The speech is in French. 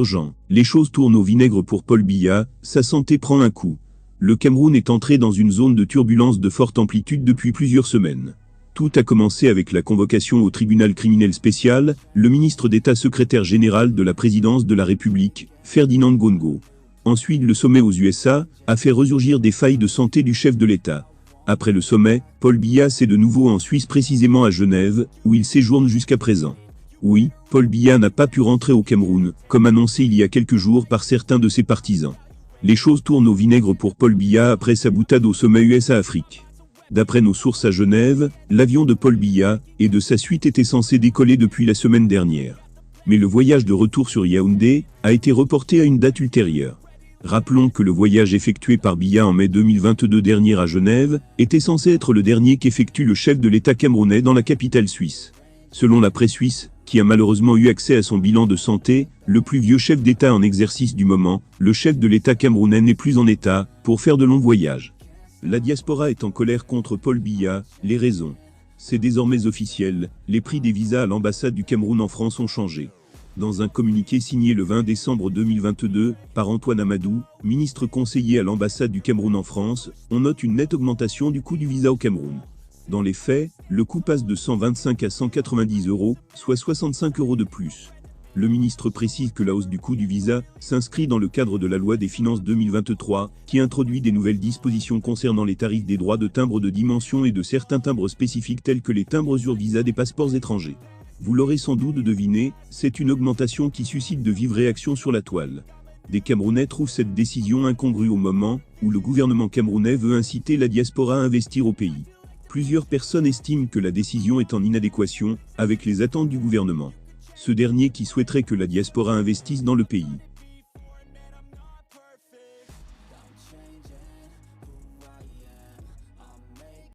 urgent. Les choses tournent au vinaigre pour Paul Biya, sa santé prend un coup. Le Cameroun est entré dans une zone de turbulence de forte amplitude depuis plusieurs semaines. Tout a commencé avec la convocation au tribunal criminel spécial, le ministre d'État secrétaire général de la présidence de la République, Ferdinand Gongo. Ensuite, le sommet aux USA a fait ressurgir des failles de santé du chef de l'État. Après le sommet, Paul Biya c'est de nouveau en Suisse, précisément à Genève, où il séjourne jusqu'à présent. Oui, Paul Biya n'a pas pu rentrer au Cameroun, comme annoncé il y a quelques jours par certains de ses partisans. Les choses tournent au vinaigre pour Paul Biya après sa boutade au sommet USA-Afrique. D'après nos sources à Genève, l'avion de Paul Biya et de sa suite était censé décoller depuis la semaine dernière. Mais le voyage de retour sur Yaoundé a été reporté à une date ultérieure. Rappelons que le voyage effectué par Biya en mai 2022 dernier à Genève était censé être le dernier qu'effectue le chef de l'État camerounais dans la capitale suisse. Selon la presse suisse, qui a malheureusement eu accès à son bilan de santé, le plus vieux chef d'État en exercice du moment, le chef de l'État camerounais n'est plus en état pour faire de longs voyages. La diaspora est en colère contre Paul Biya, les raisons. C'est désormais officiel, les prix des visas à l'ambassade du Cameroun en France ont changé. Dans un communiqué signé le 20 décembre 2022 par Antoine Amadou, ministre conseiller à l'ambassade du Cameroun en France, on note une nette augmentation du coût du visa au Cameroun. Dans les faits, le coût passe de 125 à 190 €, soit 65 € de plus. Le ministre précise que la hausse du coût du visa s'inscrit dans le cadre de la loi des finances 2023, qui introduit des nouvelles dispositions concernant les tarifs des droits de timbre de dimension et de certains timbres spécifiques tels que les timbres sur visa des passeports étrangers. Vous l'aurez sans doute deviné, c'est une augmentation qui suscite de vives réactions sur la toile. Des Camerounais trouvent cette décision incongrue au moment où le gouvernement camerounais veut inciter la diaspora à investir au pays. Plusieurs personnes estiment que la décision est en inadéquation avec les attentes du gouvernement. Ce dernier qui souhaiterait que la diaspora investisse dans le pays.